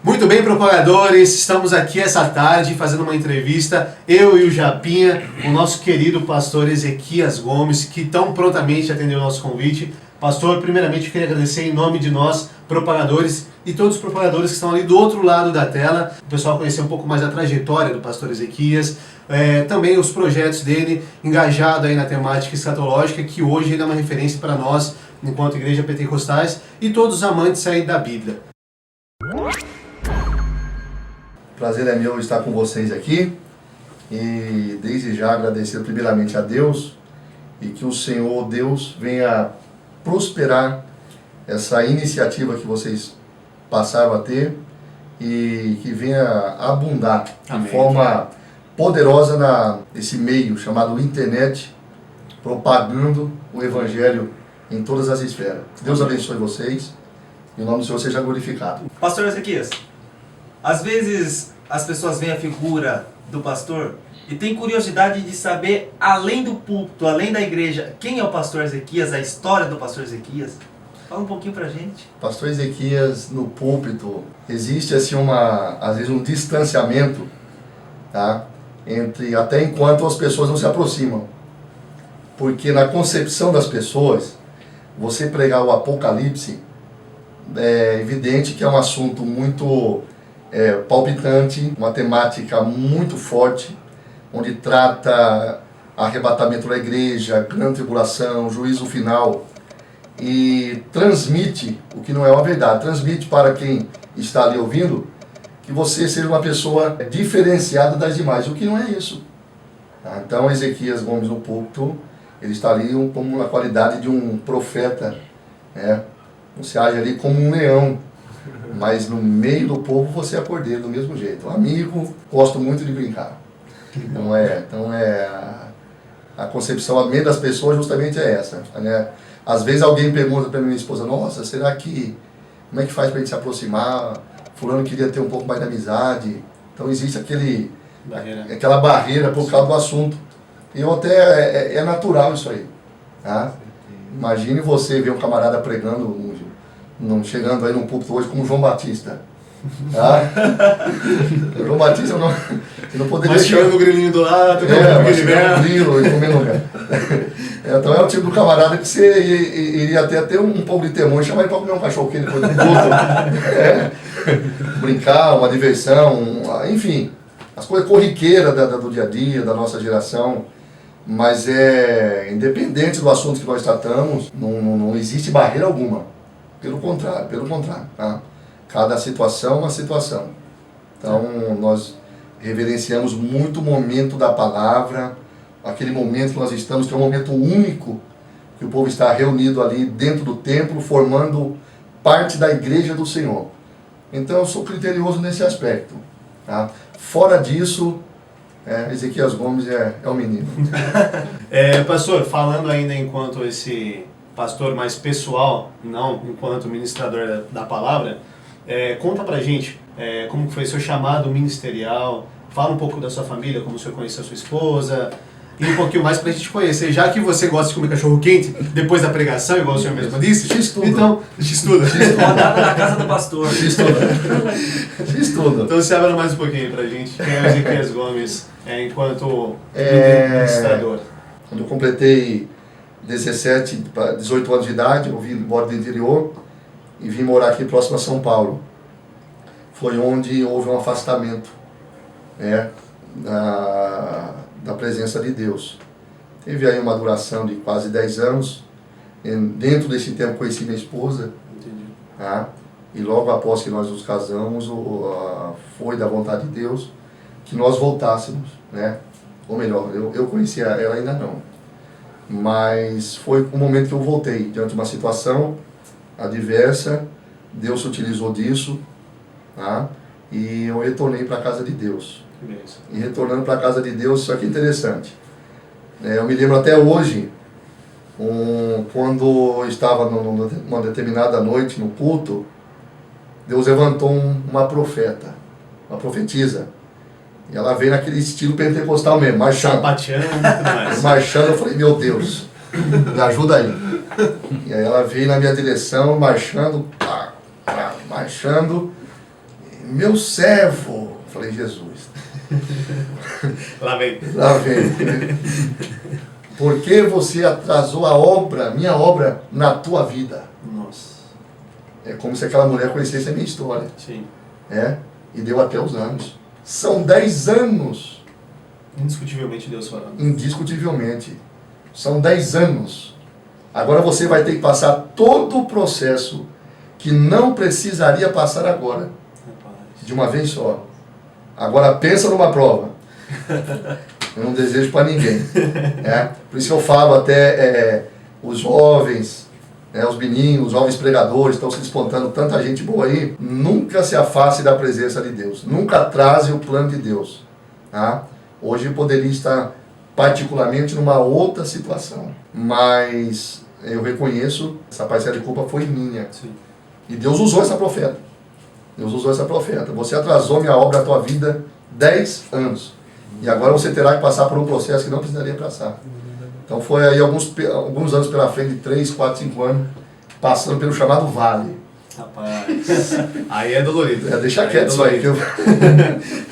Muito bem, propagadores, estamos aqui essa tarde fazendo uma entrevista, eu e o Japinha, o nosso querido pastor Ezequias Gomes, que tão prontamente atendeu o nosso convite. Pastor, primeiramente eu queria agradecer em nome de nós, propagadores, e todos os propagadores que estão ali do outro lado da tela, o pessoal conhecer um pouco mais a trajetória do pastor Ezequias, também os projetos dele, engajado aí na temática escatológica, que hoje ele é uma referência para nós, enquanto igreja pentecostais, e todos os amantes aí da Bíblia. Prazer é meu estar com vocês aqui e desde já agradecer primeiramente a Deus e que o Senhor Deus venha prosperar essa iniciativa que vocês passaram a ter e que venha abundar de forma poderosa nesse meio chamado internet, propagando o Evangelho em todas as esferas. Deus abençoe vocês e o nome do Senhor seja glorificado. Pastor Ezequias, às vezes as pessoas veem a figura do pastor e têm curiosidade de saber, além do púlpito, além da igreja, quem é o pastor Ezequias, a história do pastor Ezequias. Fala um pouquinho pra gente. Pastor Ezequias no púlpito, existe assim às vezes um distanciamento, tá? Até enquanto as pessoas não se aproximam. Porque na concepção das pessoas, você pregar o Apocalipse, é evidente que é um assunto muito palpitante, uma temática muito forte, onde trata arrebatamento da igreja, grande tribulação, juízo final, e transmite o que não é uma verdade, transmite para quem está ali ouvindo que você seja uma pessoa diferenciada das demais, o que não é isso. Então Ezequias Gomes no púlpito, ele está ali como na qualidade de um profeta, né? Você age ali como um leão, mas no meio do povo você é cordeiro do mesmo jeito. Um amigo, gosto muito de brincar. Então a concepção, a mente das pessoas justamente é essa, né? Às vezes alguém pergunta para minha esposa, nossa, será que, como é que faz para a gente se aproximar? Fulano queria ter um pouco mais de amizade. Então existe aquela barreira por causa do assunto. E até é natural isso aí, tá? Imagine você ver um camarada pregando, chegando aí num púlpito hoje como João Batista. Tá? João Batista não poderia... Mas tirando o grilinho do lado, o grilo e comendo... Então é o tipo do camarada que você iria até ter um pouco de temor e chamar ele para comer um cachorro quente depois do culto. Brincar, uma diversão, enfim, as coisas corriqueiras do dia a dia, da nossa geração. Mas independente do assunto que nós tratamos, não existe barreira alguma. Pelo contrário, tá? Cada situação é uma situação. Então nós reverenciamos muito o momento da palavra, aquele momento que nós estamos, que é um momento único, que o povo está reunido ali dentro do templo, formando parte da igreja do Senhor. Então eu sou criterioso nesse aspecto, tá? Fora disso, Ezequias Gomes é o menino. Pastor, falando ainda enquanto esse pastor mais pessoal, não enquanto ministrador da palavra, conta pra gente como foi seu chamado ministerial, fala um pouco da sua família, como o senhor conheceu a sua esposa, e um pouquinho mais pra gente conhecer, já que você gosta de comer cachorro quente depois da pregação, igual o senhor mesmo disse, então, x-tudo. Rodada na casa do pastor. X-tudo. Então você abre mais um pouquinho pra gente, quem é o Ezequias Gomes enquanto ministrador. Quando eu completei 17 para 18 anos de idade, eu vim embora do interior e vim morar aqui próximo a São Paulo. Foi onde houve um afastamento, da presença de Deus. Teve aí uma duração de quase 10 anos. Dentro desse tempo conheci minha esposa. Entendi. Tá? E logo após que nós nos casamos, foi da vontade de Deus que nós voltássemos, né? Ou melhor, eu conhecia ela ainda não. Mas foi o momento que eu voltei, diante de uma situação adversa, Deus se utilizou disso, tá? E eu retornei para a casa de Deus. E retornando para a casa de Deus, isso aqui é interessante. Eu me lembro até hoje, quando eu estava numa determinada noite no culto, Deus levantou uma profeta, uma profetisa. E ela veio naquele estilo pentecostal mesmo, marchando. Marchando, eu falei, meu Deus, me ajuda aí. E aí ela veio na minha direção, marchando, marchando. meu servo. Eu falei, Jesus. Lá vem. Lá vem. Por que você atrasou a obra, minha obra, na tua vida? Nossa. É como se aquela mulher conhecesse a minha história. Sim. E deu até os anos. São 10 anos. Indiscutivelmente Deus falando. Indiscutivelmente. São 10 anos. Agora você vai ter que passar todo o processo que não precisaria passar agora. Rapaz. De uma vez só. Agora pensa numa prova. Eu não desejo para ninguém. Por isso que eu falo até os jovens, os meninos, os jovens pregadores, estão se despontando tanta gente boa aí. Nunca se afaste da presença de Deus. Nunca atrase o plano de Deus. Hoje eu poderia estar particularmente numa outra situação. Mas eu reconheço, essa parcela de culpa foi minha. Sim. E Deus usou essa profeta. Deus usou essa profeta. Você atrasou minha obra, a tua vida, 10 anos. E agora você terá que passar por um processo que não precisaria passar. Então foi aí alguns anos pela frente, 3, 4, 5 anos, passando pelo chamado vale. Rapaz. Aí é dolorido. Deixa quieto isso aí.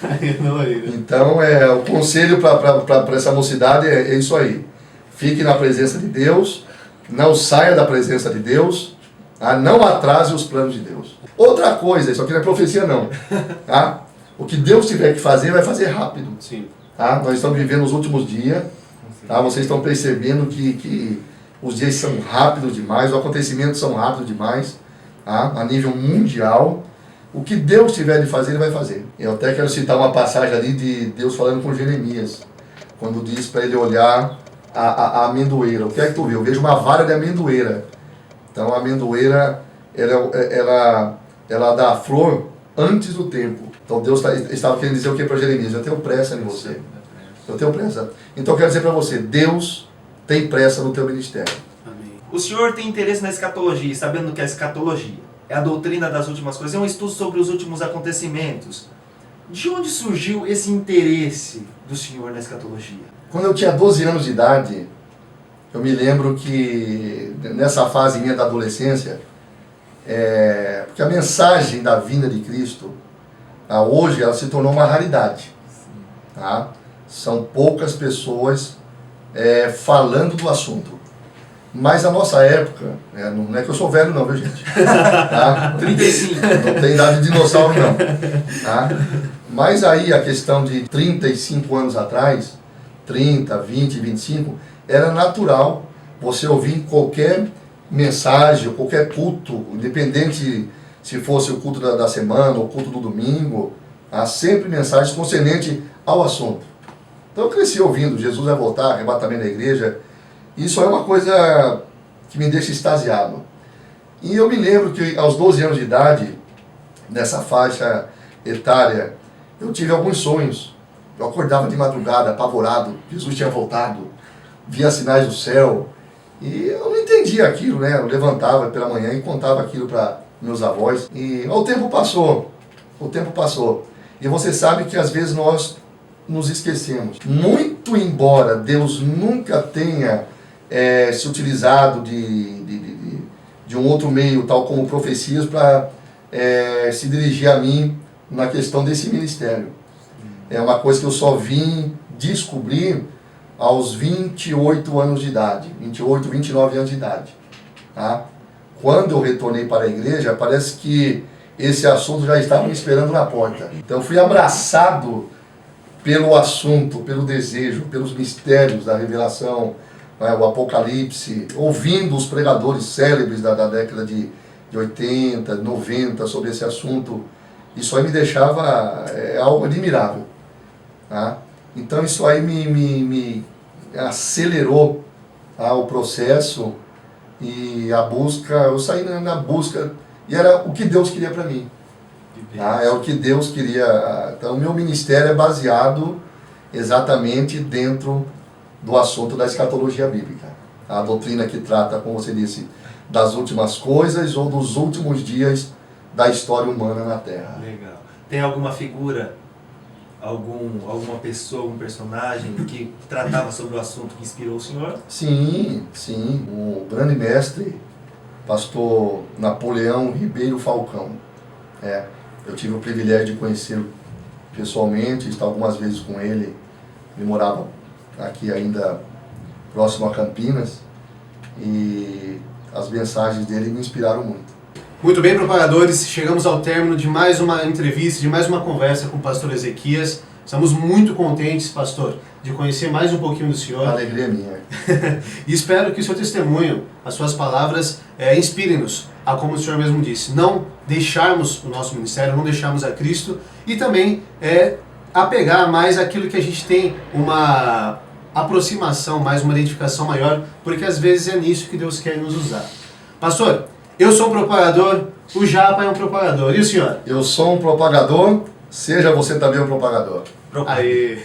Aí é dolorido. Então o conselho para essa mocidade é isso aí. Fique na presença de Deus, não saia da presença de Deus, não atrase os planos de Deus. Outra coisa, isso aqui não é profecia não. O que Deus tiver que fazer, vai fazer rápido. Sim. Nós estamos vivendo os últimos dias. Vocês estão percebendo que os dias são rápidos demais, os acontecimentos são rápidos demais, a nível mundial. O que Deus tiver de fazer, Ele vai fazer. Eu até quero citar uma passagem ali de Deus falando com Jeremias, quando diz para ele olhar a amendoeira. O que é que tu vê? Eu vejo uma vara de amendoeira. Então a amendoeira, ela dá a flor antes do tempo. Então Deus estava querendo dizer o que para Jeremias? Eu tenho pressa em você. Eu tenho pressa. Então eu quero dizer para você, Deus tem pressa no teu ministério. Amém. O senhor tem interesse na escatologia, e sabendo que a escatologia é a doutrina das últimas coisas, é um estudo sobre os últimos acontecimentos. De onde surgiu esse interesse do senhor na escatologia? Quando eu tinha 12 anos de idade, eu me lembro que nessa fase minha da adolescência, porque a mensagem da vinda de Cristo, hoje ela se tornou uma raridade. São poucas pessoas falando do assunto. Mas a nossa época, não é que eu sou velho não, viu gente? 35. Não tem idade de dinossauro não. Mas aí a questão de 35 anos atrás, 30, 20, 25, era natural você ouvir qualquer mensagem, qualquer culto, independente se fosse o culto da semana ou o culto do domingo, há sempre mensagens concernentes ao assunto. Então eu cresci ouvindo, Jesus vai voltar, arrebatamento da igreja. Isso é uma coisa que me deixa extasiado. E eu me lembro que aos 12 anos de idade, nessa faixa etária, eu tive alguns sonhos. Eu acordava de madrugada, apavorado, Jesus tinha voltado, via sinais do céu, e eu não entendia aquilo, Eu levantava pela manhã e contava aquilo para meus avós, e o tempo passou, e você sabe que às vezes nós nos esquecemos. Muito embora Deus nunca tenha se utilizado de um outro meio, tal como profecias, para se dirigir a mim na questão desse ministério. É uma coisa que eu só vim descobrir aos 28 anos de idade, 28, 29 anos de idade. Quando eu retornei para a igreja, parece que esse assunto já estava me esperando na porta. Então eu fui abraçado pelo assunto, pelo desejo, pelos mistérios da revelação, o Apocalipse, ouvindo os pregadores célebres da década de 80, 90 sobre esse assunto. Isso aí me deixava algo admirável. Então isso aí me acelerou o processo e a busca. Eu saí na busca e era o que Deus queria para mim. É o que Deus queria. Então o meu ministério é baseado exatamente dentro do assunto da escatologia bíblica. A doutrina que trata, como você disse, das últimas coisas ou dos últimos dias da história humana na Terra. Legal. Tem alguma figura, alguma pessoa, algum personagem que tratava sobre o assunto que inspirou o senhor? Sim. O grande mestre, pastor Napoleão Ribeiro Falcão. Eu tive o privilégio de conhecê-lo pessoalmente, estar algumas vezes com ele. Ele morava aqui ainda próximo a Campinas e as mensagens dele me inspiraram muito. Muito bem, propagadores, chegamos ao término de mais uma entrevista, de mais uma conversa com o pastor Ezequias. Estamos muito contentes, pastor, de conhecer mais um pouquinho do senhor. A alegria é minha. E espero que o seu testemunho, as suas palavras, inspirem-nos a, como o senhor mesmo disse, não deixarmos o nosso ministério, não deixarmos a Cristo e também apegar mais aquilo que a gente tem uma aproximação, mais uma identificação maior, porque às vezes é nisso que Deus quer nos usar. Pastor, eu sou um propagador, o Japa é um propagador, e o senhor? Eu sou um propagador, seja você também um propagador. Aê!